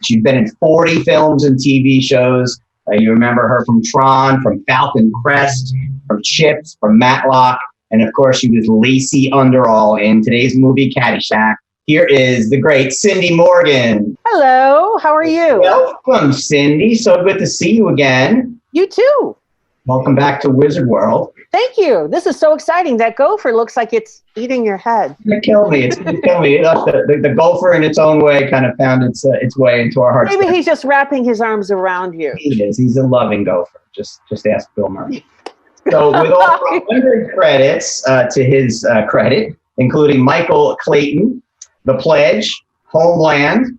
She's been in 40 films and TV shows. You remember her from Tron, from Falcon, Crest, from Chips, from Matlock, and of course she was Lacey Underall in today's movie Caddyshack. Here is the great Cindy Morgan. Hello, how are you? Welcome, Cindy. So good to see you again. You too. Welcome back to Wizard World. Thank you. This is so exciting. That gopher looks like it's eating your head. It's going to kill me. It's going to kill me. The gopher in its own way kind of found its way into our hearts. Maybe he's just wrapping his arms around you. He is. He's a loving gopher. Just ask Bill Murray. So with all 100 credits to his credit, including Michael Clayton, The Pledge, Homeland,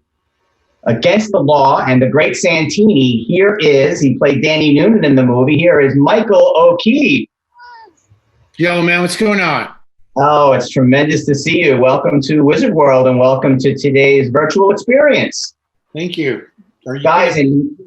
Against the Law, and The Great Santini, he played Danny Noonan in the movie. Here is Michael O'Keefe. Yo, man, what's going on? Oh, it's tremendous to see you. Welcome to Wizard World and welcome to today's virtual experience. Thank you. Are you guys,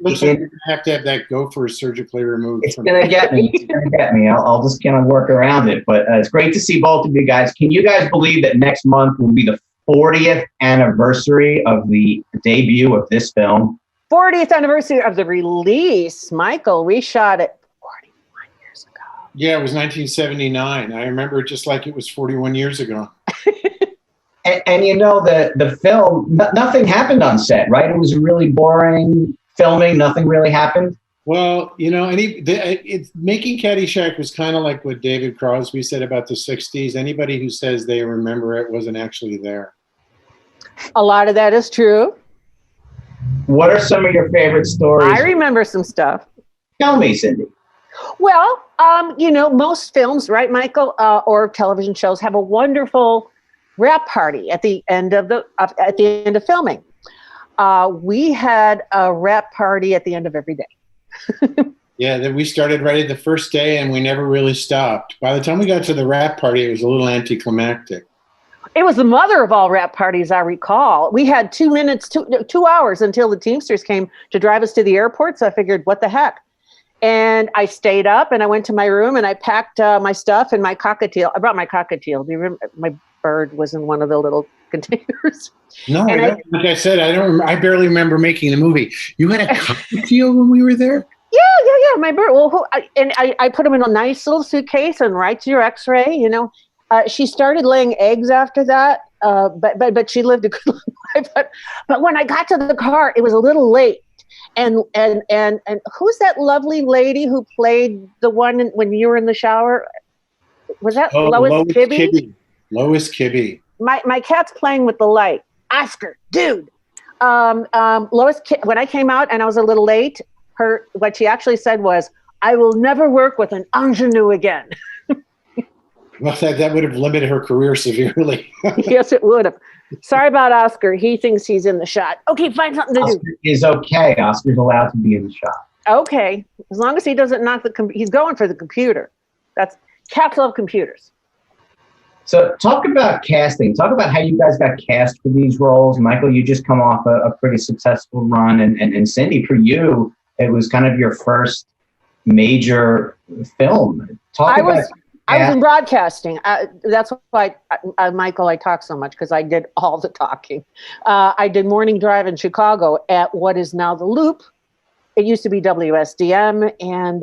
looks like you're gonna have to have that gopher surgically removed. It's gonna get me. It's gonna get me. I'll just kind of work around it. But it's great to see both of you guys. Can you guys believe that next month will be the 40th anniversary of the debut of this film? 40th anniversary of the release. Michael, we shot it 41 years ago. Yeah, it was 1979. I remember it just like it was 41 years ago. And you know, the film, nothing happened on set, right? It was really boring filming. Nothing really happened. Well, you know, making Caddyshack was kind of like what David Crosby said about the 60s. Anybody who says they remember it wasn't actually there. A lot of that is true. What are some of your favorite stories? I remember some stuff. Tell me, Cindy. Well, you know, most films, right, Michael, or television shows have a wonderful wrap party at the end of filming. We had a wrap party at the end of every day. Yeah, that we started right at the first day and we never really stopped. By the time we got to the wrap party, it was a little anticlimactic. It was the mother of all wrap parties, I recall. We had 2 hours until the Teamsters came to drive us to the airport. So I figured, what the heck? And I stayed up and I went to my room and I packed my stuff and my cockatiel. I brought my cockatiel. Do you remember? My bird was in one of the little containers. No, like I said, I barely remember making the movie. You had a cockatiel when we were there? Yeah. My bird. Well, I put him in a nice little suitcase and right to your X-ray. You know, she started laying eggs after that. But she lived a good life. But when I got to the car, it was a little late. And who's that lovely lady who played the one when you were in the shower? Was that Lois Kibbe? Lois Kibbe. My cat's playing with the light. Oscar, dude. Lois, when I came out and I was a little late, what she actually said was, "I will never work with an ingenue again." Well, that would have limited her career severely. Yes, it would have. Sorry about Oscar. He thinks he's in the shot. Okay, find something to do. Oscar is okay. Oscar's allowed to be in the shot. Okay, as long as he doesn't knock he's going for the computer. Cats love computers. So talk about casting. Talk about how you guys got cast for these roles. Michael, you just come off a pretty successful run. And Cindy, for you, it was kind of your first major film. I was in broadcasting. That's why, Michael, I talk so much, because I did all the talking. I did Morning Drive in Chicago at what is now the Loop. It used to be WSDM, and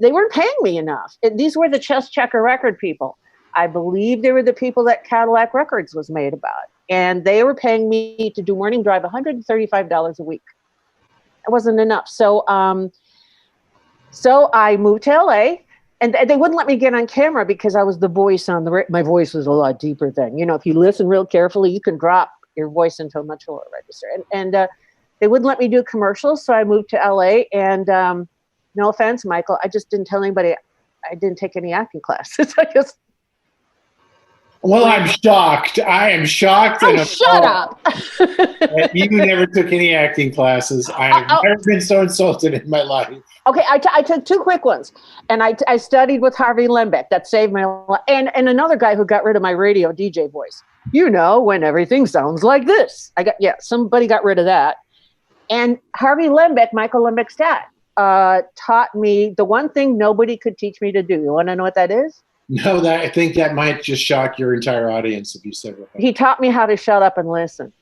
they weren't paying me enough. These were the Chess Checker record people. I believe they were the people that Cadillac Records was made about. And they were paying me to do Morning Drive $135 a week. It wasn't enough. So I moved to LA, and they wouldn't let me get on camera because I was the voice my voice was a lot deeper then. You know, if you listen real carefully, you can drop your voice into a much lower register. And they wouldn't let me do commercials, so I moved to LA. And no offense, Michael, I just didn't tell anybody. I didn't take any acting classes. Well, I'm shocked. I am shocked. Shut up. You never took any acting classes. I've never been so insulted in my life. Okay, I took 2 quick ones, and I studied with Harvey Lembeck. That saved my life. And another guy who got rid of my radio DJ voice. You know, when everything sounds like this. Somebody got rid of that. And Harvey Lembeck, Michael Lembeck's dad, taught me the one thing nobody could teach me to do. You want to know what that is? No, I think that might just shock your entire audience if you said what. He taught me how to shut up and listen.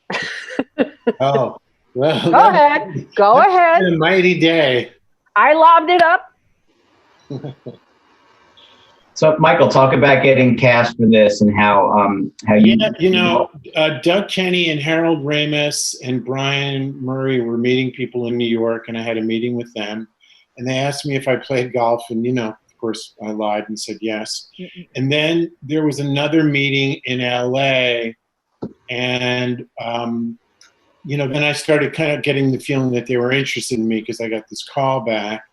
Oh, well. Go ahead. Go ahead. A mighty day. I lobbed it up. So, Michael, talk about getting cast for this and how you. Yeah, Doug Kenny and Harold Ramis and Brian Murray were meeting people in New York, and I had a meeting with them, and they asked me if I played golf, and of course, I lied and said yes. And then there was another meeting in LA, and then I started kind of getting the feeling that they were interested in me because I got this call back.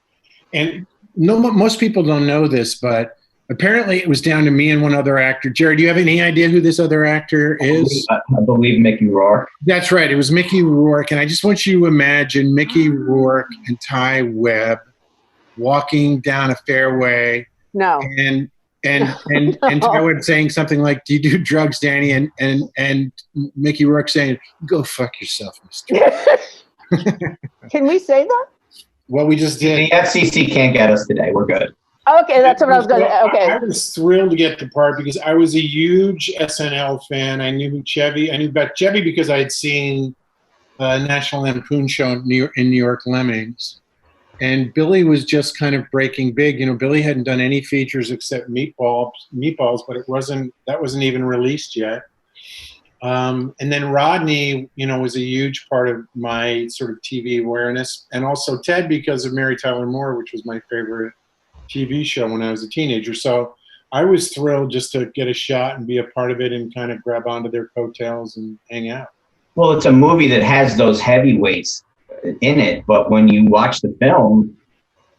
And most people don't know this, but apparently it was down to me and one other actor. Jared, do you have any idea who this other actor is? I believe Mickey Rourke. That's right. It was Mickey Rourke. And I just want you to imagine Mickey Rourke and Ty Webb walking down a fairway. No. And Ty Webb saying something like, "Do you do drugs, Danny?" And Mickey Rourke saying, "Go fuck yourself, mister." Can we say that? Well, we just did. The FCC can't get us today. We're good. Okay, that's what I was going to. Okay. I was thrilled to get the part because I was a huge SNL fan. I knew about Chevy because I had seen a National Lampoon show in New York, Lemmings. And Billy was just kind of breaking big. Billy hadn't done any features except Meatballs, but that wasn't even released yet. And then Rodney, was a huge part of my sort of TV awareness, and also Ted because of Mary Tyler Moore, which was my favorite TV show when I was a teenager. So I was thrilled just to get a shot and be a part of it and kind of grab onto their coattails and hang out. Well, it's a movie that has those heavyweights in it, but when you watch the film,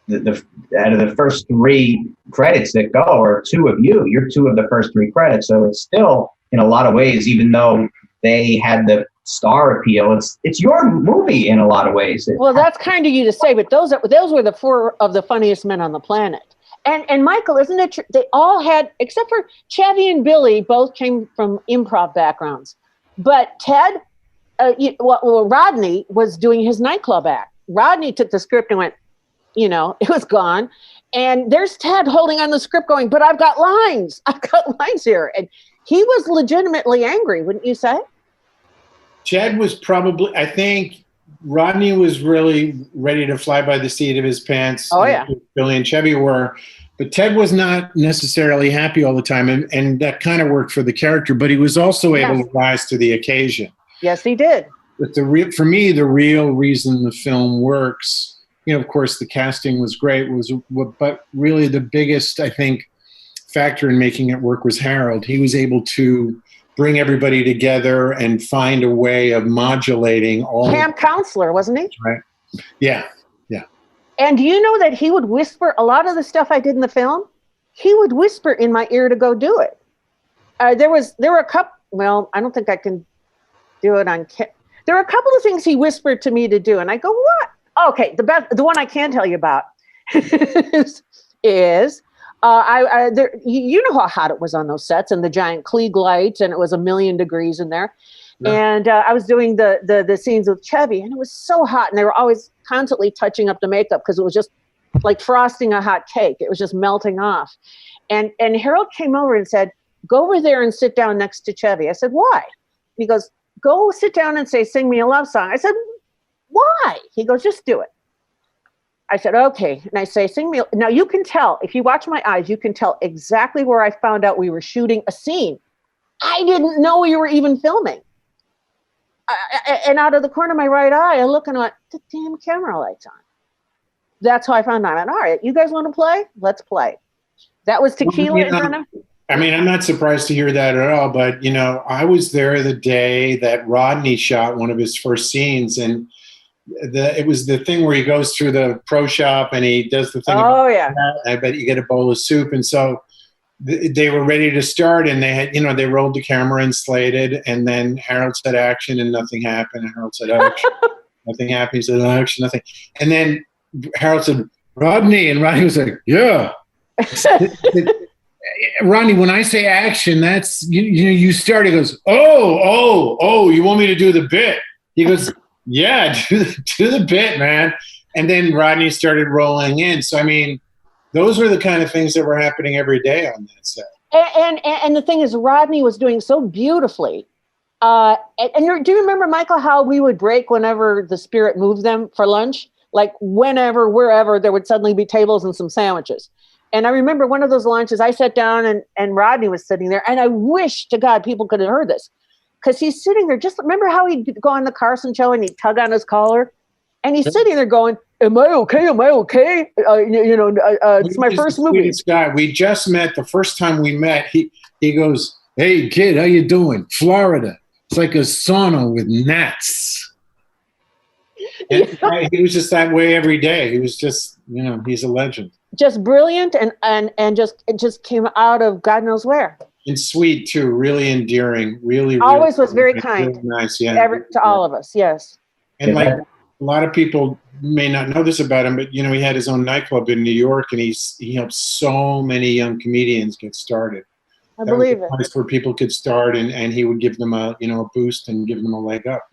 the out of the first three credits that go are two of you. You're two of the first three credits, so it's still, in a lot of ways, even though they had the star appeal, it's your movie in a lot of ways. Well, that's kind of you to say, but those were the four of the funniest men on the planet. And Michael, isn't it true? They all had, except for Chevy and Billy, both came from improv backgrounds. But Ted, Rodney was doing his nightclub act. Rodney took the script and went, it was gone. And there's Ted holding on the script going, but I've got lines. I've got lines here. And he was legitimately angry, wouldn't you say? Ted was probably, I think Rodney was really ready to fly by the seat of his pants. Oh, yeah. Billy and Chevy were. But Ted was not necessarily happy all the time. And that kind of worked for the character. But he was also able to rise to the occasion. Yes, he did. But for me, the real reason the film works, of course, the casting was great, but really the biggest, I think, factor in making it work was Harold. He was able to bring everybody together and find a way of modulating all. Camp counselor, wasn't he? Right. Yeah. And do you know that he would whisper a lot of the stuff I did in the film? He would whisper in my ear to go do it. There were a couple. Well, I don't think I can do it on. There were a couple of things he whispered to me to do, and I go, "What?" Okay, the one I can tell you about is you know how hot it was on those sets and the giant Klieg lights, and it was 1,000,000 degrees in there. Yeah. And I was doing the scenes with Chevy, and it was so hot, and they were always constantly touching up the makeup because it was just like frosting a hot cake. It was just melting off. And Harold came over and said, "Go over there and sit down next to Chevy." I said, "Why?" He goes, "Go sit down and say, 'Sing me a love song.'" I said, "Why?" He goes, "Just do it." I said, "Okay." And I say, "Sing me." Now you can tell, if you watch my eyes, you can tell exactly where I found out we were shooting a scene. I didn't know we were even filming. And out of the corner of my right eye, I look and I went, "The damn camera light's on." That's how I found out. I went, "All right, you guys want to play? Let's play." That was tequila in front of. I mean, I'm not surprised to hear that at all, but I was there the day that Rodney shot one of his first scenes, and it was the thing where he goes through the pro shop and he does the thing. Oh, yeah. I bet you get a bowl of soup. And so they were ready to start, and they had, they rolled the camera and slated, and then Harold said action and nothing happened. And Harold said action, nothing happened. He said action, nothing. And then Harold said, "Rodney," and Rodney was like, "Yeah." Rodney, when I say action, that's, you start, he goes, oh, you want me to do the bit? He goes, "Yeah, do the bit, man." And then Rodney started rolling in. So, I mean, those were the kind of things that were happening every day on that set. And the thing is, Rodney was doing so beautifully Do you remember, Michael, how we would break whenever the spirit moved them for lunch? Like whenever, wherever, there would suddenly be tables and some sandwiches. And I remember one of those lunches, I sat down and Rodney was sitting there. And I wish to God people could have heard this. Because he's sitting there, just remember how he'd go on the Carson show and he'd tug on his collar? And he's sitting there going, am I okay? Am I okay? It's my first movie. Guy. We just met. The first time we met, he goes, hey, kid, how you doing? Florida. It's like a sauna with gnats. And he was just that way every day. He was just, he's a legend. Just brilliant and just came out of God knows where. And sweet too, really endearing, really always was very kind. Really nice, yeah. To all of us, yes. And like a lot of people may not know this about him, but he had his own nightclub in New York, and he helped so many young comedians get started. I believe it. Place where people could start, and he would give them a boost and give them a leg up.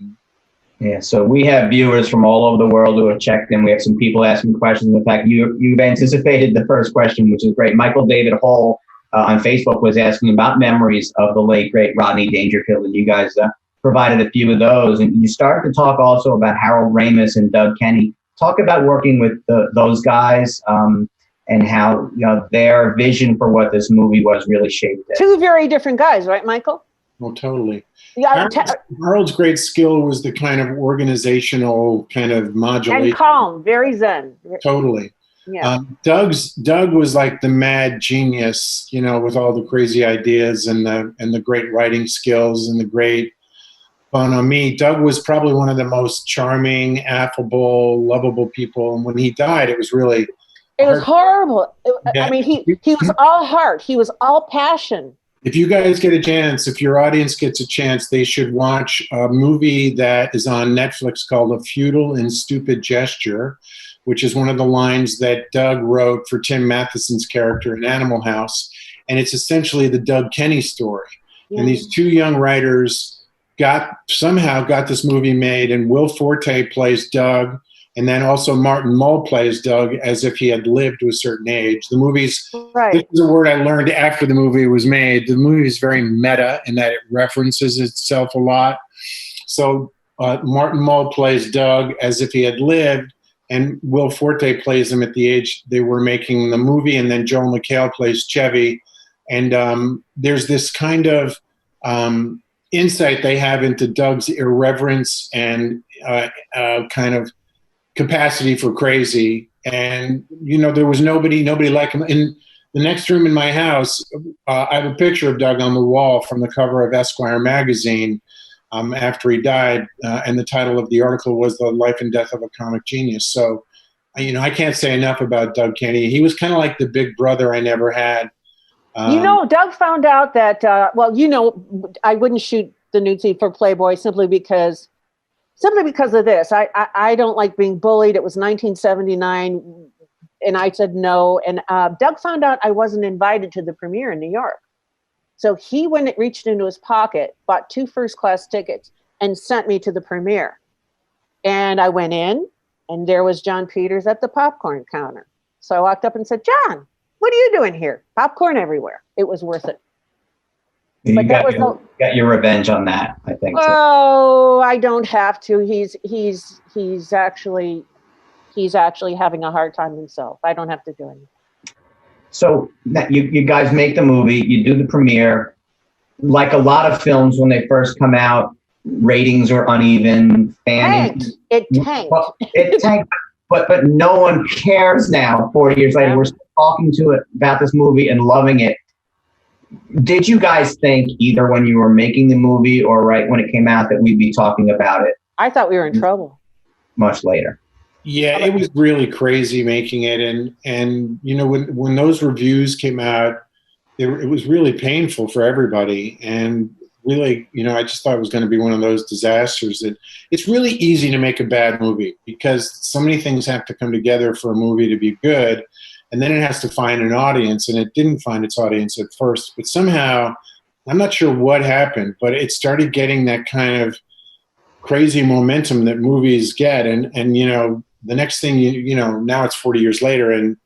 Yeah, so we have viewers from all over the world who have checked in. We have some people asking questions. In fact, you've anticipated the first question, which is great. Michael David Hall on Facebook was asking about memories of the late, great Rodney Dangerfield, and you guys provided a few of those. And you started to talk also about Harold Ramis and Doug Kenny. Talk about working with those guys and how their vision for what this movie was really shaped it. Two very different guys, right, Michael? Well, totally. Yeah, Harold's great skill was the kind of organizational kind of modulation. And calm, very zen. Totally. Yeah. Doug was like the mad genius, with all the crazy ideas and the great writing skills and the great bonhomie. Doug was probably one of the most charming, affable, lovable people. And when he died, it was really... It was horrible. I mean, he was all heart. He was all passion. If you guys get a chance, if your audience gets a chance, they should watch a movie that is on Netflix called A Futile and Stupid Gesture, which is one of the lines that Doug wrote for Tim Matheson's character in Animal House. And it's essentially the Doug Kenny story. Yeah. And these two young writers somehow got this movie made, and Will Forte plays Doug. And then also Martin Mull plays Doug as if he had lived to a certain age. The movie's, right. This is a word I learned after the movie was made. The movie is very meta in that it references itself a lot. So Martin Mull plays Doug as if he had lived, and Will Forte plays him at the age they were making the movie, and then Joel McHale plays Chevy. And there's this kind of insight they have into Doug's irreverence and kind of capacity for crazy. And there was nobody like him. In the next room in my house, I have a picture of Doug on the wall from the cover of Esquire magazine after he died, and the title of the article was The Life and Death of a Comic Genius. So I can't say enough about Doug Kenny. He was kind of like the big brother I never had. Doug found out that I wouldn't shoot the nudie for Playboy simply because of this. I don't like being bullied. It was 1979, and I said no. And Doug found out I wasn't invited to the premiere in New York. So he reached into his pocket, bought 2 first-class tickets, and sent me to the premiere. And I went in, and there was John Peters at the popcorn counter. So I walked up and said, John, what are you doing here? Popcorn everywhere. It was worth it. You got your revenge on that, I think. Oh, I don't have to. He's actually having a hard time himself. I don't have to do anything. So you guys make the movie, you do the premiere. Like a lot of films, when they first come out, ratings are uneven. It tanked. Well, it tanked, but no one cares now. 4 years later, we're still talking about this movie and loving it. Did you guys think either when you were making the movie or right when it came out that we'd be talking about it? I thought we were in trouble. Much later. Yeah, it was really crazy making it, and when those reviews came out, it was really painful for everybody, and really, I just thought it was going to be one of those disasters. That it's really easy to make a bad movie because so many things have to come together for a movie to be good. And then it has to find an audience, and it didn't find its audience at first. But somehow, I'm not sure what happened, but it started getting that kind of crazy momentum that movies get. And the next thing, now it's 40 years later, and,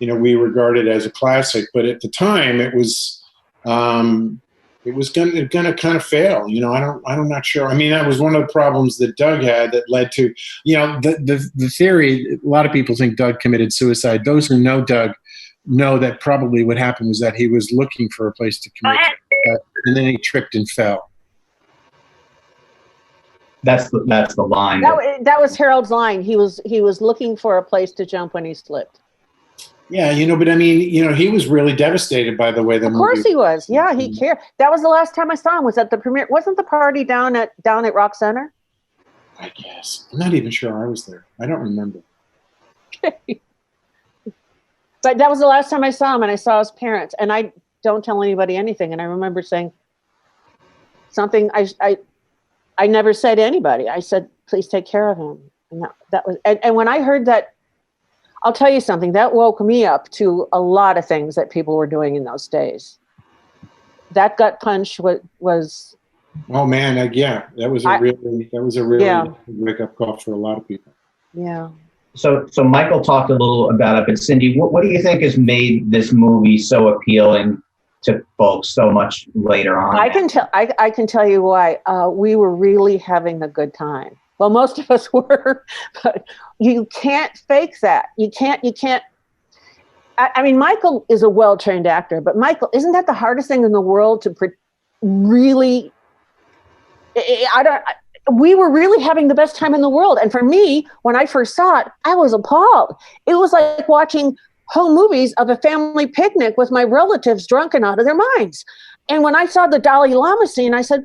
we regard it as a classic. But at the time, it was, it was gonna kind of fail. You know, I'm not sure. I mean, that was one of the problems that Doug had that led to, you know, the theory. A lot of people think Doug committed suicide. Those who know Doug know that probably what happened was that he was looking for a place to commit suicide, and then he tripped and fell. That's the line. That was Harold's line. He was looking for a place to jump when he slipped. Yeah, you know, but I mean, you know, he was really devastated by the way the movie. Of course he was. Yeah, he cared. That was the last time I saw him. Was at the premiere. Wasn't the party down at Rock Center? I guess. I'm not even sure I was there. I don't remember. But that was the last time I saw him, and I saw his parents. And I don't tell anybody anything. And I remember saying something. I never said to anybody. I said, "Please take care of him." And that was. And when I heard that, I'll tell you something. That woke me up to a lot of things that people were doing in those days. That gut punch was. Oh man, yeah, that was a really wake up call for a lot of people. Yeah. So Michael talked a little about it, but Cindy, what do you think has made this movie so appealing to folks so much later on? I can tell you why. We were really having a good time. Well, most of us were, but you can't fake that. You can't. I mean, Michael is a well-trained actor, but Michael, isn't that the hardest thing in the world to really? We were really having the best time in the world. And for me, when I first saw it, I was appalled. It was like watching home movies of a family picnic with my relatives drunk and out of their minds. And when I saw the Dalai Lama scene, I said,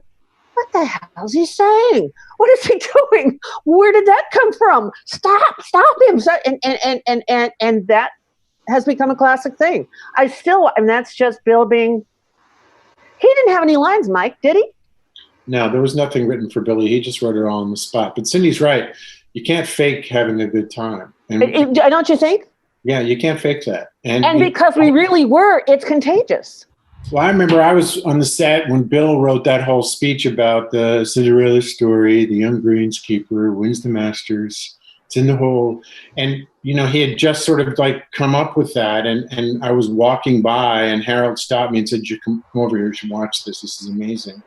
what the hell is he saying? What is he doing? Where did that come from? Stop him. And that has become a classic thing. And that's just Bill being, he didn't have any lines, Mike, did he? No, there was nothing written for Billy. He just wrote it all on the spot. But Cindy's right. You can't fake having a good time. And, don't you think? Yeah, you can't fake that. And because we really were, it's contagious. Well, I remember I was on the set when Bill wrote that whole speech about the Cinderella story, the young greenskeeper wins the Masters. It's in the hole. And, you know, he had just sort of like come up with that. And I was walking by and Harold stopped me and said, you come over here, you should watch this. This is amazing.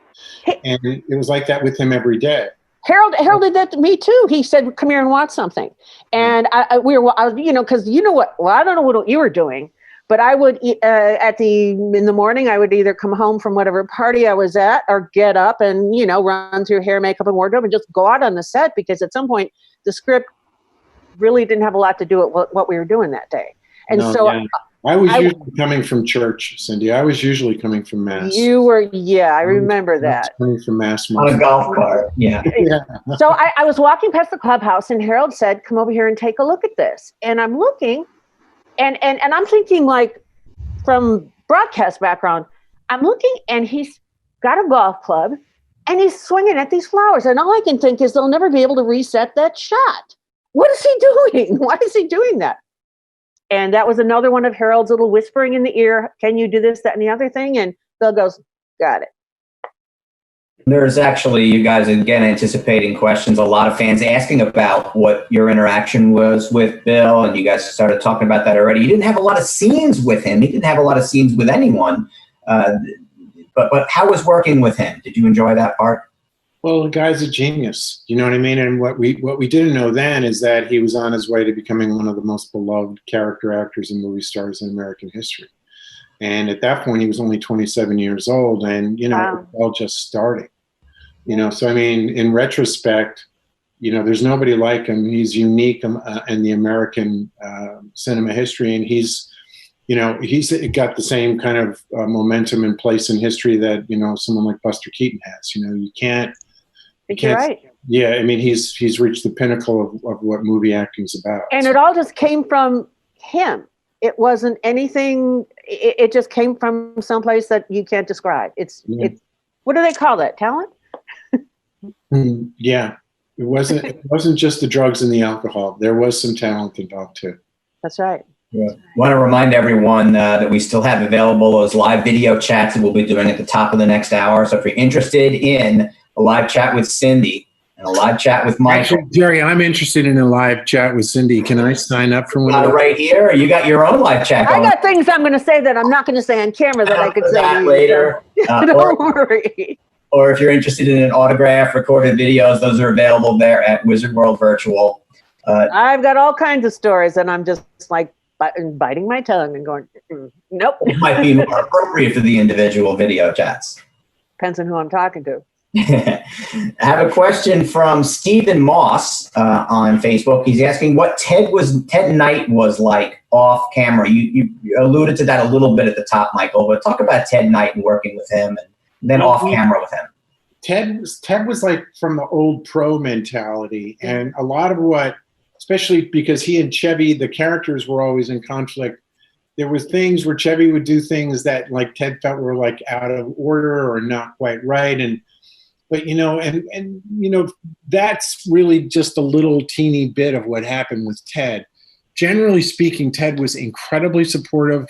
And it was like that with him every day. Harold did that to me too. He said, "Come here and watch something." And I was, you know, because you know what? Well, I don't know what you were doing, but I would in the morning I would either come home from whatever party I was at, or get up and run through hair, makeup, and wardrobe, and just go out on the set, because at some point the script really didn't have a lot to do with what we were doing that day. And I was usually coming from church, Cindy. I was usually coming from Mass. You were, yeah, I remember that. Coming from Mass. On a golf cart, yeah. So I was walking past the clubhouse, and Harold said, "Come over here and take a look at this." And I'm looking, and I'm thinking, like, from broadcast background, I'm looking, and he's got a golf club, and he's swinging at these flowers. And all I can think is they'll never be able to reset that shot. What is he doing? Why is he doing that? And that was another one of Harold's little whispering in the ear, "Can you do this, that, and the other thing?" And Bill goes, "Got it." There's actually, you guys, again, anticipating questions. A lot of fans asking about what your interaction was with Bill, and you guys started talking about that already. You didn't have a lot of scenes with him. He didn't have a lot of scenes with anyone. But how was working with him? Did you enjoy that part? Well, the guy's a genius. You know what I mean? And what we didn't know then is that he was on his way to becoming one of the most beloved character actors and movie stars in American history. And at that point, he was only 27 years old, and it was all just starting. So I mean, in retrospect, there's nobody like him. He's unique in the American cinema history, and he's got the same kind of momentum and place in history that someone like Buster Keaton has. You can't. You're right. Yeah, I mean, he's reached the pinnacle of what movie acting's about. And it all just came from him. It wasn't anything. It just came from someplace that you can't describe. It's what do they call that? Talent? Yeah, it wasn't just the drugs and the alcohol. There was some talent involved too. That's right. Yeah. Want to remind everyone that we still have available those live video chats that we'll be doing at the top of the next hour. So if you're interested in a live chat with Cindy, and a live chat with Michael. Actually, Jerry, I'm interested in a live chat with Cindy. Can I sign up for one? Got it right here. Or you got your own live chat going? I got things I'm going to say that I'm not going to say on camera that I could say that to you, later. so don't worry. Or if you're interested in an autograph, recorded videos, those are available there at Wizard World Virtual. I've got all kinds of stories, and I'm just like biting my tongue and going, nope. It might be more appropriate for the individual video chats. Depends on who I'm talking to. I have a question from Stephen Moss on Facebook. He's asking what Ted Knight was like off camera. You alluded to that a little bit at the top, Michael, but talk about Ted Knight and working with him and then off camera with him. Ted was like from the old pro mentality, and a lot of what, especially because he and Chevy, the characters were always in conflict. There was things where Chevy would do things that like Ted felt were like out of order or not quite right, but that's really just a little teeny bit of what happened with Ted. Generally speaking, Ted was incredibly supportive,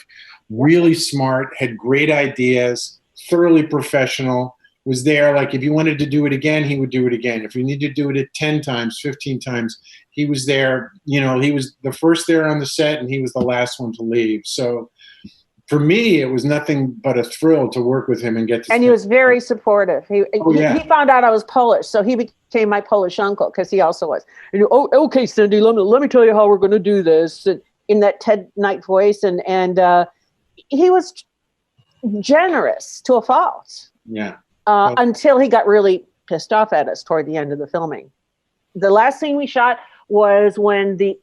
really smart, had great ideas, thoroughly professional, was there. Like if you wanted to do it again, he would do it again. If you needed to do it at 10 times, 15 times, he was there. He was the first there on the set and he was the last one to leave. So for me, it was nothing but a thrill to work with him and get to. And he was very supportive. He found out I was Polish, so he became my Polish uncle because he also was. And, okay, Cindy, let me tell you how we're going to do this, and in that Ted Knight voice, and he was generous to a fault. Yeah. Until he got really pissed off at us toward the end of the filming. The last scene we shot was when the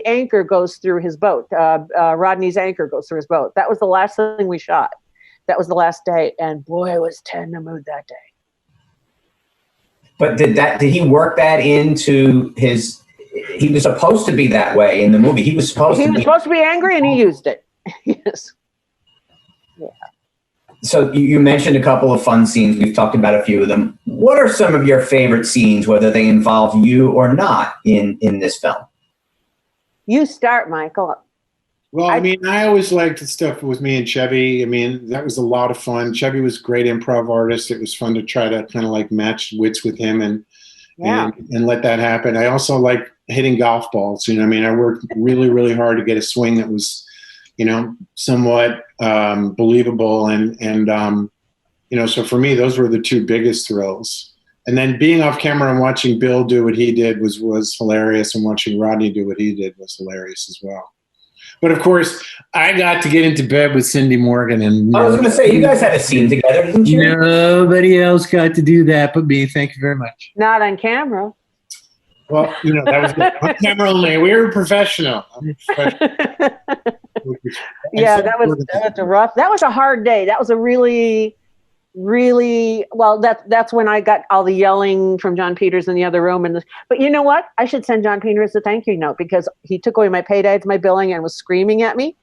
anchor goes through his boat. Rodney's anchor goes through his boat. That was the last thing we shot. That was the last day, and boy, was Ted in the mood that day. But did he work that into his? He was supposed to be that way in the movie. He was supposed to be angry, and he used it. Yes. Yeah. So you mentioned a couple of fun scenes. We've talked about a few of them. What are some of your favorite scenes, whether they involve you or not, in this film? You start, Michael. Well, I always liked the stuff with me and Chevy. That was a lot of fun. Chevy was a great improv artist. It was fun to try to kind of like match wits with him and let that happen. I also like hitting golf balls. I worked really, really hard to get a swing that was, somewhat believable. So for me, those were the two biggest thrills. And then being off camera and watching Bill do what he did was hilarious, and watching Rodney do what he did was hilarious as well. But of course, I got to get into bed with Cindy Morgan. And I was going to say, you guys had a scene together, didn't you? Nobody else got to do that but me. Thank you very much. Not on camera. Well, that was on camera only. We were professional. Yeah, that was a hard day. That was a really, really, well, that's when I got all the yelling from John Peters in the other room. But you know what? I should send John Peters a thank you note, because he took away my paydays, my billing, and was screaming at me.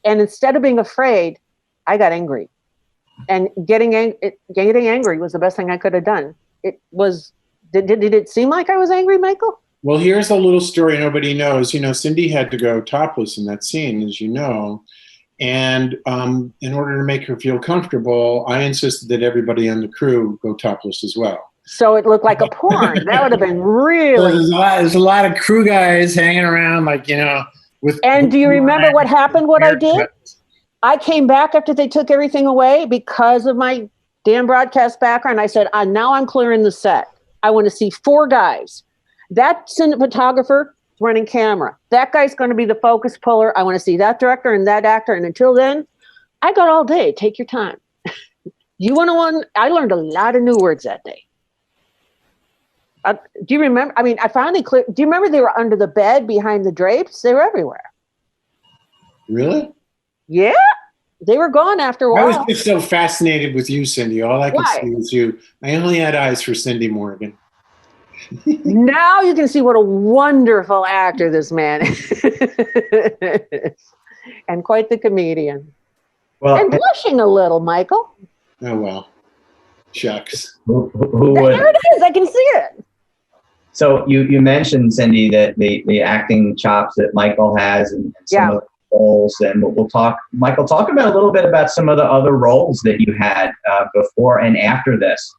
And instead of being afraid, I got angry. And getting angry was the best thing I could have done. It was. Did it seem like I was angry, Michael? Well, here's a little story nobody knows. Cindy had to go topless in that scene, as you know. And in order to make her feel comfortable, I insisted that everybody on the crew go topless as well. So it looked like a porn. That would have been really... So there's a lot of crew guys hanging around, with... And do you remember what happened, what I did? I came back after they took everything away because of my damn broadcast background. I said, now I'm clearing the set. I want to see 4 guys. That cinematographer is running camera. That guy's going to be the focus puller. I want to see that director and that actor. And until then, I got all day. Take your time. You want to? I learned a lot of new words that day. Do you remember? I finally cleared. Do you remember they were under the bed behind the drapes? They were everywhere. Really? Yeah. They were gone after a while. I was just so fascinated with you, Cindy. All I could see was you. I only had eyes for Cindy Morgan. Now you can see what a wonderful actor this man is. And quite the comedian. Well, and blushing a little, Michael. Oh, well. Shucks. Who there it is. I can see it. So you mentioned, Cindy, that the acting chops that Michael has and some of the roles, and we'll talk about a little bit about some of the other roles that you had before and after this.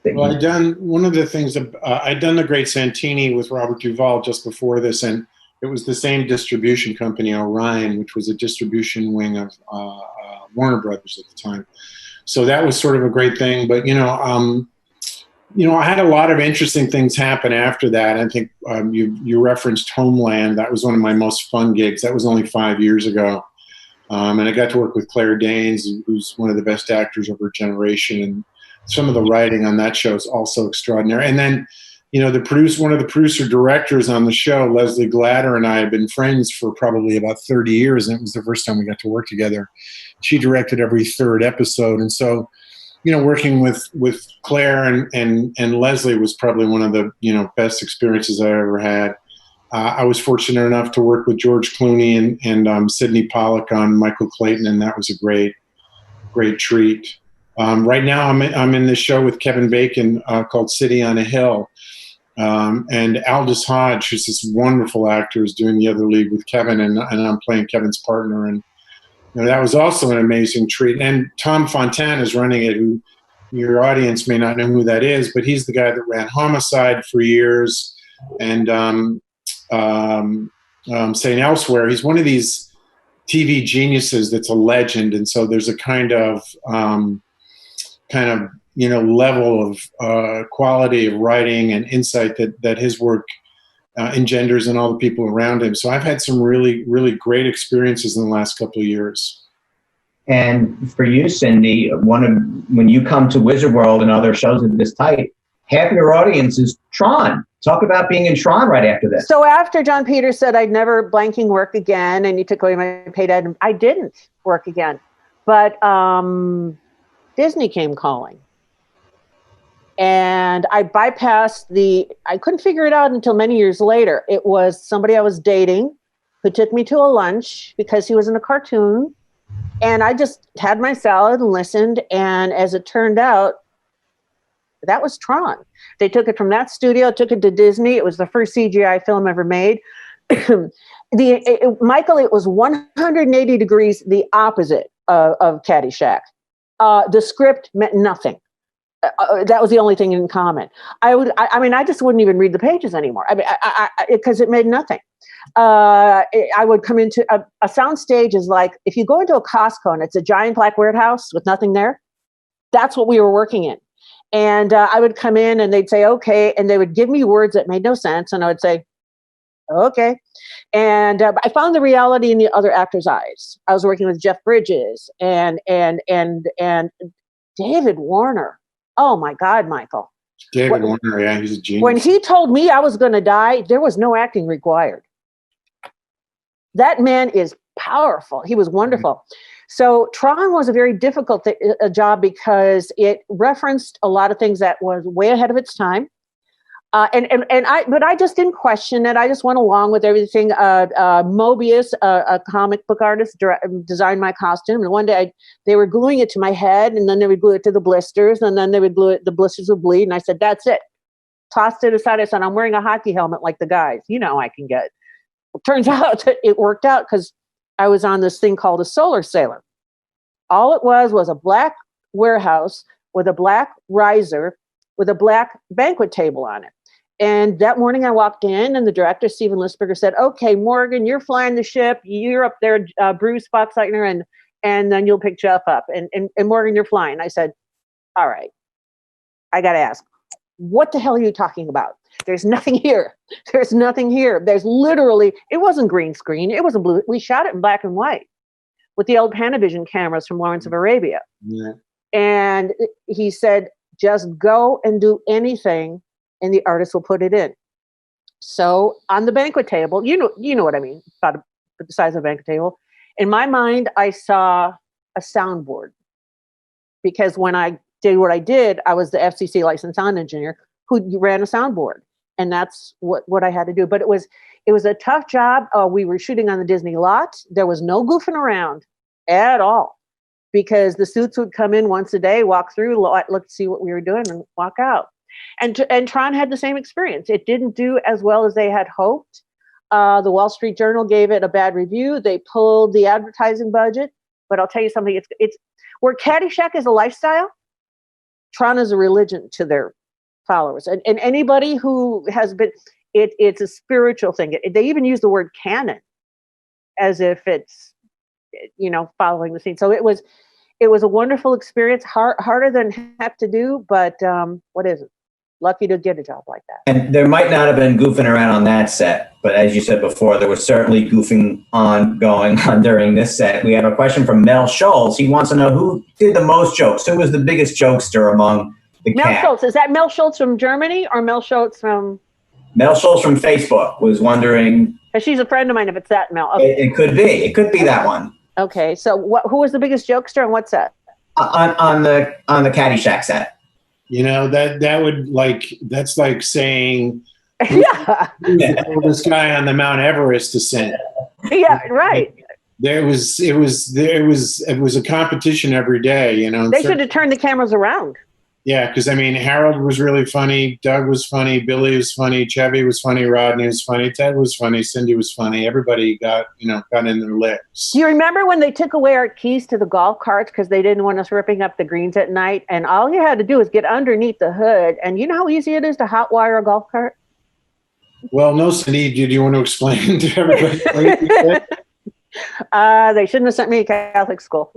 Well, I'd done one of the things. I'd done The Great Santini with Robert Duvall just before this, and it was the same distribution company, Orion, which was a distribution wing of Warner Brothers at the time. So that was sort of a great thing. But I had a lot of interesting things happen after that. I think you referenced Homeland. That was one of my most fun gigs. That was only 5 years ago. And I got to work with Claire Danes, who's one of the best actors of her generation. And some of the writing on that show is also extraordinary. And then, one of the producer directors on the show, Leslie Glatter, and I have been friends for probably about 30 years. And it was the first time we got to work together. She directed every third episode. And so, working with Claire and Leslie was probably one of the, best experiences I ever had. I was fortunate enough to work with George Clooney and Sidney Pollack on Michael Clayton, and that was a great treat. Right now, I'm in this show with Kevin Bacon called City on a Hill, and Aldous Hodge, who's this wonderful actor, is doing the other lead with Kevin, and I'm playing Kevin's partner, and that was also an amazing treat. And Tom Fontana is running it, who your audience may not know who that is, but he's the guy that ran Homicide for years, and St. Elsewhere. He's one of these TV geniuses that's a legend, and so there's a kind of level of quality of writing and insight that his work engenders in all the people around him. So I've had some really, really great experiences in the last couple of years. And for you, Cindy, when you come to Wizard World and other shows of this type, half your audience is Tron. Talk about being in Tron right after this. So after John Peters said I'd never blanking work again, and you took away my paid ad, I didn't work again. But Disney came calling. And I bypassed I couldn't figure it out until many years later. It was somebody I was dating who took me to a lunch because he was in a cartoon. And I just had my salad and listened. And as it turned out, that was Tron. They took it from that studio, took it to Disney. It was the first CGI film ever made. Michael, it was 180 degrees the opposite of Caddyshack. The script meant nothing. That was the only thing in common. I just wouldn't even read the pages anymore. Because it made nothing. I would come into a sound stage is like, if you go into a Costco and it's a giant black warehouse with nothing there, that's what we were working in. And I would come in and they'd say, okay. And they would give me words that made no sense. And I would say, okay. And I found the reality in the other actors' eyes. I was working with Jeff Bridges and David Warner. Oh my God, Michael. David Warner, yeah, he's a genius. When he told me I was going to die, there was no acting required. That man is powerful. He was wonderful. Mm-hmm. So Tron was a very difficult job because it referenced a lot of things that was way ahead of its time. But I just didn't question it. I just went along with everything. Mobius, a comic book artist, designed my costume. And one day they were gluing it to my head, and then they would glue it to the blisters, and then they would glue it, the blisters would bleed. And I said, that's it. Tossed it aside. I said, I'm wearing a hockey helmet like the guys. I can get. Well, turns out that it worked out because I was on this thing called a solar sailor. All it was a black warehouse with a black riser with a black banquet table on it. And that morning I walked in and the director, Steven Lisberger, said, okay, Morgan, you're flying the ship. You're up there, Bruce Boxleitner, and then you'll pick Jeff up. And Morgan, you're flying. I said, all right, I got to ask, what the hell are you talking about? There's nothing here. There's nothing here. There's literally, it wasn't green screen. It wasn't blue. We shot it in black and white with the old Panavision cameras from Lawrence of Arabia. Yeah. And he said, just go and do anything and the artist will put it in. So on the banquet table, you know what I mean, about the size of a banquet table. In my mind, I saw a soundboard because when I did what I did, I was the FCC licensed sound engineer who ran a soundboard. And that's what I had to do. But it was a tough job. We were shooting on the Disney lot. There was no goofing around at all because the suits would come in once a day, walk through, look, see what we were doing and walk out. And Tron had the same experience. It didn't do as well as they had hoped. The Wall Street Journal gave it a bad review. They pulled the advertising budget. But I'll tell you something. It's where Caddyshack is a lifestyle. Tron is a religion to their followers, and anybody who has been, it's a spiritual thing. They even use the word canon as if it's, following the scene. So it was a wonderful experience, harder than heck to do, but what is it? Lucky to get a job like that. And there might not have been goofing around on that set, but as you said before, there was certainly goofing going on during this set. We have a question from Mel Schultz. He wants to know who did the most jokes. Who was the biggest jokester among the Mel cast? Schultz. Is that Mel Schultz from Germany or Mel Schultz from? Mel Schultz from Facebook was wondering. She's a friend of mine. If it's that Mel, okay. It could be. It could be that one. Okay, so who was the biggest jokester and what's that? On the Caddyshack set. That would that's like saying, yeah, this guy on the Mount Everest ascent. Yeah, right. It was a competition every day. They should have turned the cameras around. Yeah, because Harold was really funny, Doug was funny, Billy was funny, Chevy was funny, Rodney was funny, Ted was funny, Cindy was funny. Everybody got in their licks. Do you remember when they took away our keys to the golf carts because they didn't want us ripping up the greens at night? And all you had to do was get underneath the hood, and you know how easy it is to hotwire a golf cart? Well, no, Cindy, do you want to explain to everybody? They shouldn't have sent me to Catholic school.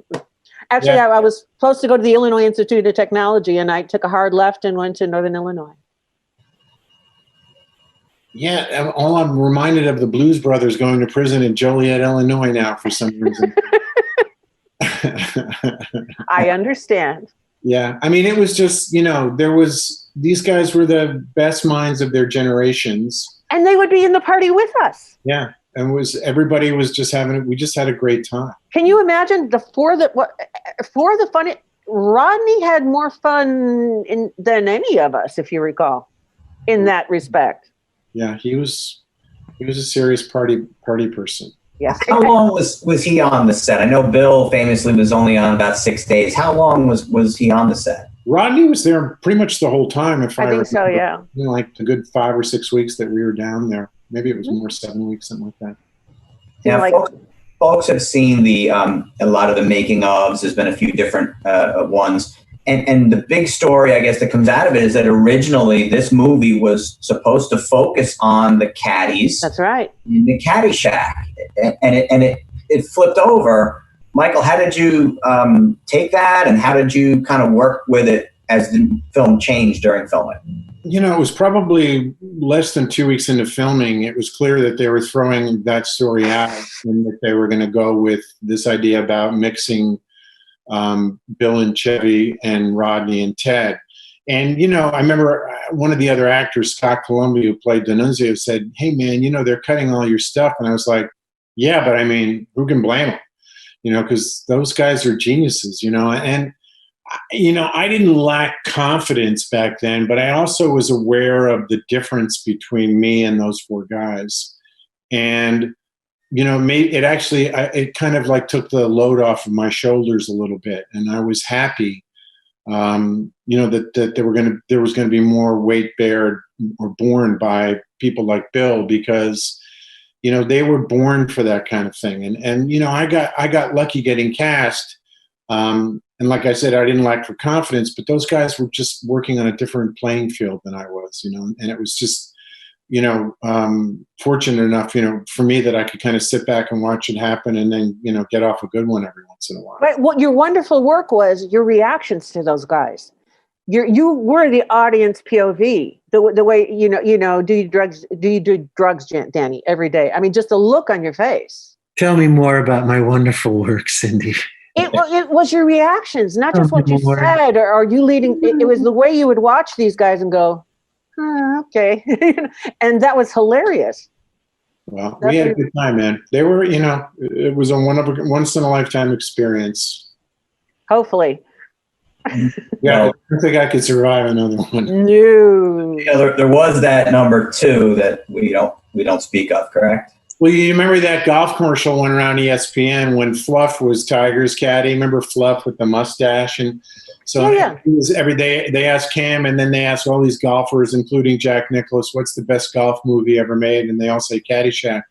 Actually, yeah. I was supposed to go to the Illinois Institute of Technology, and I took a hard left and went to Northern Illinois. Yeah, all I'm reminded of the Blues Brothers going to prison in Joliet, Illinois now for some reason. I understand. Yeah, it was just, these guys were the best minds of their generations. And they would be in the party with us. Yeah. And everybody was just we just had a great time. Can you imagine for the fun? Rodney had more fun than any of us, if you recall, in that respect. Yeah, he was a serious party person. Yes. How long was he on the set? I know Bill famously was only on about 6 days. How long was he on the set? Rodney was there pretty much the whole time. If I think remember, so, yeah. Like the good 5 or 6 weeks that we were down there. Maybe it was more 7 weeks, something like that. Now, folks have seen a lot of the making ofs. There's been a few different ones. And the big story, I guess, that comes out of it is that originally this movie was supposed to focus on the caddies. That's right. In the Caddyshack. And it flipped over. Michael, how did you take that, and how did you kind of work with it as the film changed during filming? It was probably less than 2 weeks into filming. It was clear that they were throwing that story out and that they were going to go with this idea about mixing Bill and Chevy and Rodney and Ted. And, I remember one of the other actors, Scott Columbia, who played D'Annunzio, said, "Hey, man, they're cutting all your stuff." And I was like, yeah, but who can blame them? Because those guys are geniuses, and I didn't lack confidence back then, but I also was aware of the difference between me and those 4 guys. And, it kind of like took the load off of my shoulders a little bit. And I was happy, that there was going to be more weight bared or borne by people like Bill, because, they were born for that kind of thing. And I got lucky getting cast. And like I said, I didn't lack for confidence, but those guys were just working on a different playing field than I was, and it was just, fortunate enough, for me that I could kind of sit back and watch it happen and then, get off a good one every once in a while. But what your wonderful work was your reactions to those guys. You were the audience POV, the way, do you do drugs, Danny, every day? Just the look on your face. Tell me more about my wonderful work, Cindy. It was your reactions, not just what you said, or you leading. It was the way you would watch these guys and go, okay. And that was hilarious. Well, we had a good time, man. They were, it was a once in a lifetime experience. Hopefully. Yeah, I don't think I could survive another one. No. There was that number 2 that we don't speak of, correct? Well, you remember that golf commercial went around ESPN when Fluff was Tiger's caddy? Remember Fluff with the mustache? And so It was every day they asked Cam, and then they asked all these golfers, including Jack Nicklaus, what's the best golf movie ever made? And they all say Caddyshack.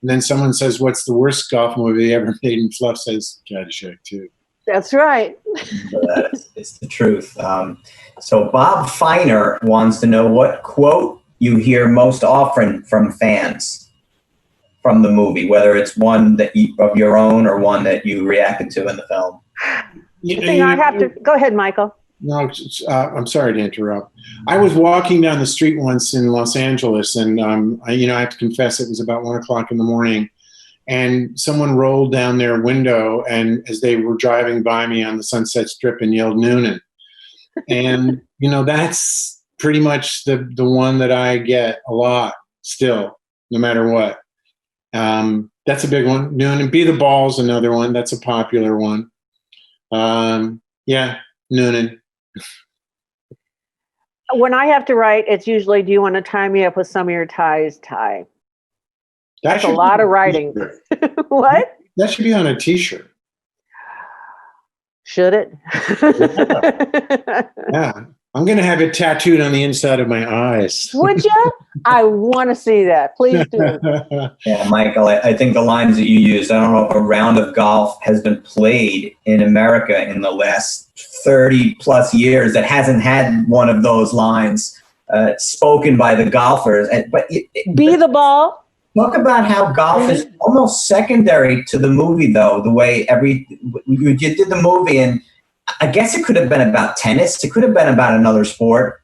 And then someone says, what's the worst golf movie ever made? And Fluff says Caddyshack too. That's right. It's the truth. So Bob Feiner wants to know what quote you hear most often from fans from the movie, whether it's one that of your own or one that you reacted to in the film. I have to go ahead, Michael. No, I'm sorry to interrupt. I was walking down the street once in Los Angeles, and I have to confess it was about 1:00 in the morning, and someone rolled down their window, and as they were driving by me on the Sunset Strip, and yelled Noonan, and that's pretty much the one that I get a lot still, no matter what. That's a big one. Noonan. Be the Ball's another one. That's a popular one. Noonan. When I have to write, it's usually, do you want to tie me up with some of your ties, Ty? That's a lot of writing. What? That should be on a T-shirt. Should it? Yeah. I'm going to have it tattooed on the inside of my eyes. Would you? I want to see that. Please do. Yeah, Michael, I think the lines that you used, I don't know if a round of golf has been played in America in the last 30 plus years that hasn't had one of those lines spoken by the golfers. Be the ball. Talk about how golf is almost secondary to the movie, though, the way you did the movie, and I guess it could have been about tennis. It could have been about another sport,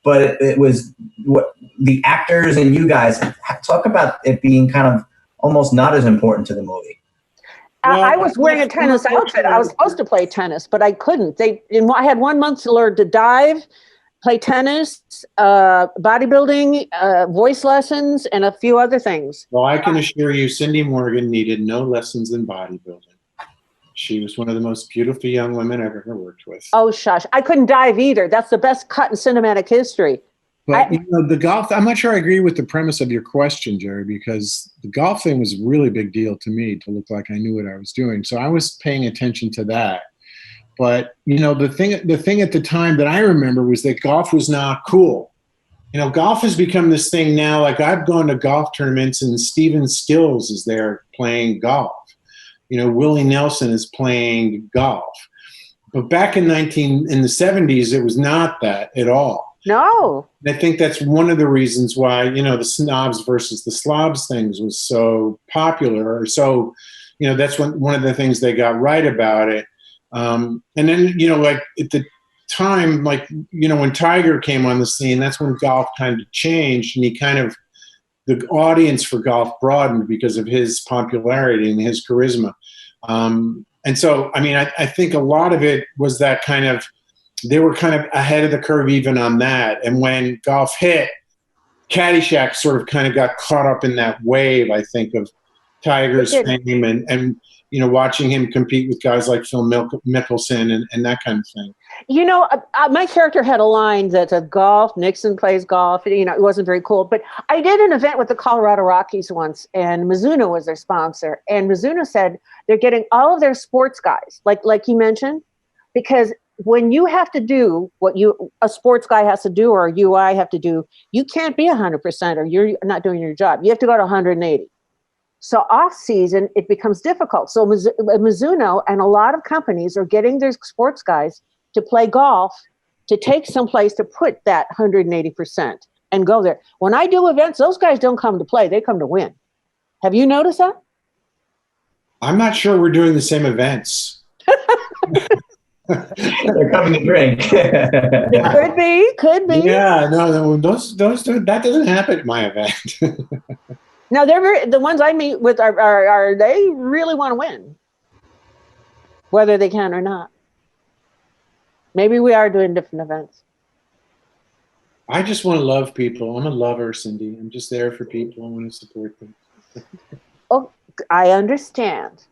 but it was what the actors and you guys talk about it being kind of almost not as important to the movie. I was wearing a tennis outfit. I was supposed to play tennis, but I couldn't. I had 1 month to learn to dive, play tennis, bodybuilding, voice lessons, and a few other things. Well, I can assure you, Cindy Morgan needed no lessons in bodybuilding. She was one of the most beautiful young women I've ever worked with. Oh, shush. I couldn't dive either. That's the best cut in cinematic history. But the golf, I'm not sure I agree with the premise of your question, Jerry, because the golf thing was a really big deal to me to look like I knew what I was doing. So I was paying attention to that. But, the thing at the time that I remember was that golf was not cool. Golf has become this thing now. Like, I've gone to golf tournaments and Steven Stills is there playing golf. Willie Nelson is playing golf. But back in the 70s, it was not that at all. No. I think that's one of the reasons why, the snobs versus the slobs things was so popular, or so, that's one of the things they got right about it. And then, like at the time, like, when Tiger came on the scene, that's when golf kind of changed, and the audience for golf broadened because of his popularity and his charisma. And so, I think a lot of it was that they were kind of ahead of the curve even on that. And when golf hit, Caddyshack sort of kind of got caught up in that wave, I think, of Tiger's fame and watching him compete with guys like Phil Mickelson and that kind of thing. My character had a line that said golf, Nixon plays golf. It wasn't very cool. But I did an event with the Colorado Rockies once, and Mizuno was their sponsor. And Mizuno said they're getting all of their sports guys, like you mentioned, because when you have to do what a sports guy has to do or a UI have to do, you can't be 100% or you're not doing your job. You have to go to 180. So off season, it becomes difficult. So Mizuno and a lot of companies are getting their sports guys to play golf, to take someplace to put that 180% and go there. When I do events, those guys don't come to play. They come to win. Have you noticed that? I'm not sure we're doing the same events. They're coming to drink. Could be. Yeah, no, those that doesn't happen at my event. Now the ones I meet with are they really want to win, whether they can or not. Maybe we are doing different events. I just want to love people. I'm a lover, Cindy. I'm just there for people. I want to support them. Oh, I understand.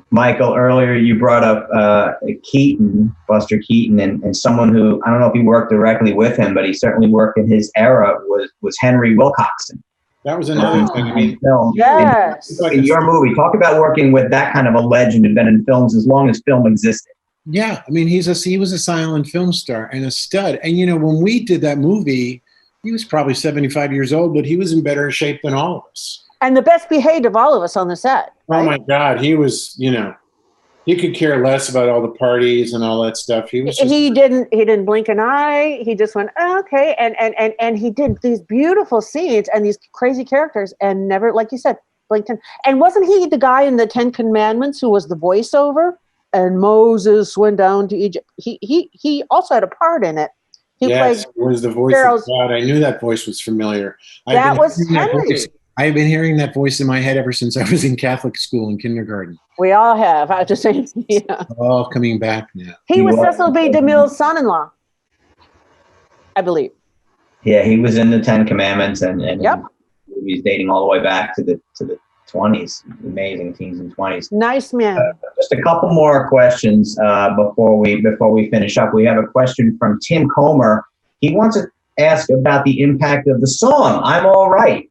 Michael, earlier you brought up Keaton, Buster Keaton, and someone who, I don't know if he worked directly with him, but he certainly worked in his era, was Henry Wilcoxon. That was another thing. Film. Yes. In your movie, talk about working with that kind of a legend who'd been in films as long as film existed. Yeah, he was a silent film star and a stud. And when we did that movie, he was probably 75 years old, but he was in better shape than all of us. And the best behaved of all of us on the set. Right? Oh my God, he was, He could care less about all the parties and all that stuff. He was just, he didn't blink an eye. He just went, oh, okay. And he did these beautiful scenes and these crazy characters and never, like you said, blinked an. And wasn't he the guy in the 10 Commandments who was the voiceover? And Moses went down to Egypt. He also had a part in it. He yes, played was the voice Pharaoh's, of God. I knew that voice was familiar. That was Henry. I've been hearing that voice in my head ever since I was in Catholic school in kindergarten. We all have. I just saying, yeah. All coming back now. He was Cecil B. DeMille's son-in-law, I believe. Yeah, he was in the 10 Commandments and Yep. He's dating all the way back to the 20s, amazing teens and 20s. Nice man. Just a couple more questions before we finish up. We have a question from Tim Comer. He wants to ask about the impact of the song "I'm All Right"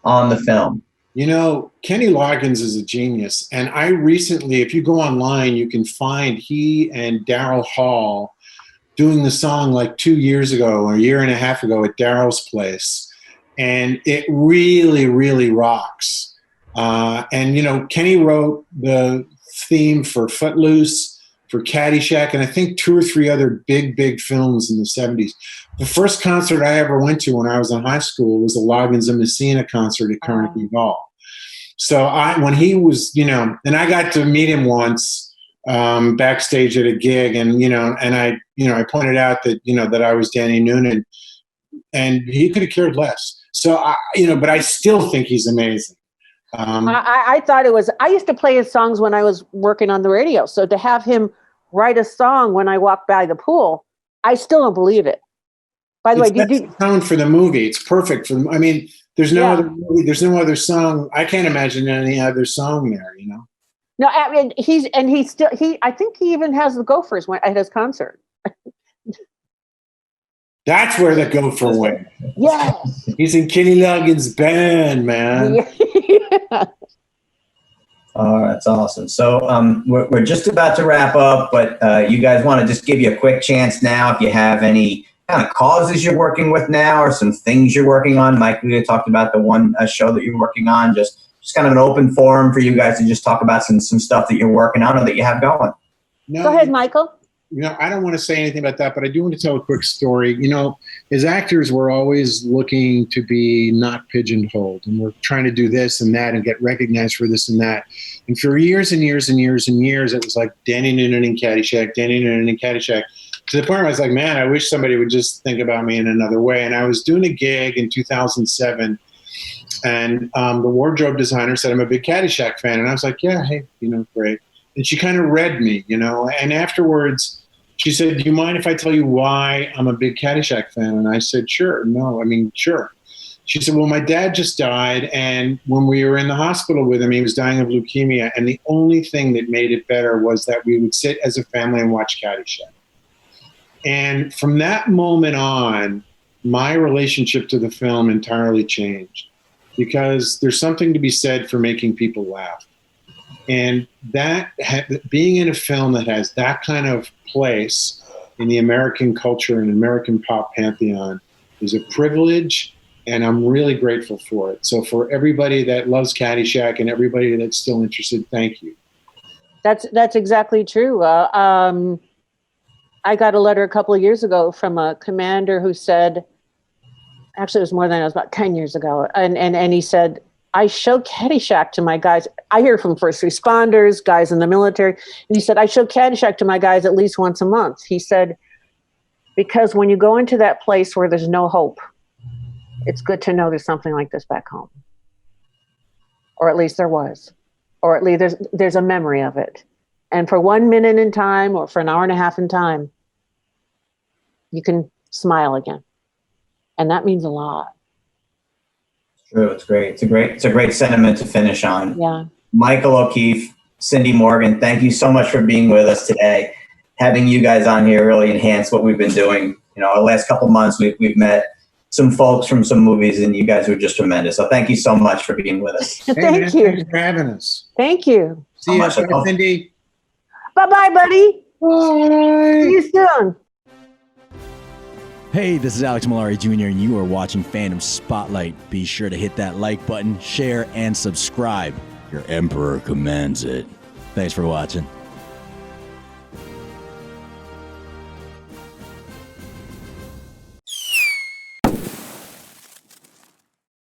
on the film. You know, Kenny Loggins is a genius, and I recently, if you go online, you can find he and Daryl Hall doing the song like 2 years ago or a year and a half ago at Daryl's place, and it really, really rocks. And, you know, Kenny wrote the theme for Footloose, for Caddyshack, and I think 2 or 3 other big films in the 70s. The first concert I ever went to when I was in high school was the Loggins and Messina concert at Carnegie Hall. So when he was, you know, and I got to meet him once backstage at a gig, and, you know, and I pointed out that, you know, that I was Danny Noonan, and he could have cared less. So, but I still think he's amazing. I thought it was, I used to play his songs when I was working on the radio. So to have him write a song when I walk by the pool, I still don't believe it. By the way, that's the tone for the movie. It's perfect for them. I mean, there's no other movie, there's no other song. I can't imagine any other song there, you know? No, I mean, I think he even has the Gophers at his concert. That's where the Gopher went. Yes. He's in Kenny Loggins' band, man. Yeah. Oh, that's awesome. So we're just about to wrap up, but you guys want to just give you a quick chance now if you have any kind of causes you're working with now or some things you're working on. Mike, we talked about the one show that you're working on, just kind of an open forum for you guys to just talk about some stuff that you're working on or that you have going. No, go ahead, Michael. You know, I don't want to say anything about that, but I do want to tell a quick story. You know, as actors, we're always looking to be not pigeonholed, and we're trying to do this and that and get recognized for this and that. And for years and years and years and years, it was like Danny Noonan in Caddyshack, Danny Noonan in Caddyshack, to the point where I was like, man, I wish somebody would just think about me in another way. And I was doing a gig in 2007, and the wardrobe designer said, I'm a big Caddyshack fan. And I was like, yeah, hey, you know, great. And she kind of read me, you know, and afterwards she said, do you mind if I tell you why I'm a big Caddyshack fan? And I said, sure. No, I mean, sure. She said, well, my dad just died, and when we were in the hospital with him, he was dying of leukemia, and the only thing that made it better was that we would sit as a family and watch Caddyshack. And from that moment on, my relationship to the film entirely changed, because there's something to be said for making people laugh. And that being in a film that has that kind of place in the American culture and American pop pantheon is a privilege, and I'm really grateful for it. So for everybody that loves Caddyshack and everybody that's still interested, thank you. That's exactly true. I got a letter a couple of years ago from a commander who said, actually it was more than that, it was about 10 years ago, and he said, I show Caddyshack to my guys. I hear from first responders, guys in the military. And he said, I show Caddyshack to my guys at least once a month. He said, because when you go into that place where there's no hope, it's good to know there's something like this back home. Or at least there was. Or at least there's a memory of it. And for 1 minute in time or for an hour and a half in time, you can smile again. And that means a lot. True, it's great. It's a great sentiment to finish on. Yeah. Michael O'Keefe, Cindy Morgan, thank you so much for being with us today. Having you guys on here really enhanced what we've been doing. You know, the last couple of months we've met some folks from some movies, and you guys were just tremendous. So thank you so much for being with us. Thank you. Thanks for having us. Thank you. See you, Cindy. Bye-bye, buddy. Bye. See you soon. Hey, this is Alex Malari Jr., and you are watching Fandom Spotlight. Be sure to hit that like button, share, and subscribe. Your Emperor commands it. Thanks for watching.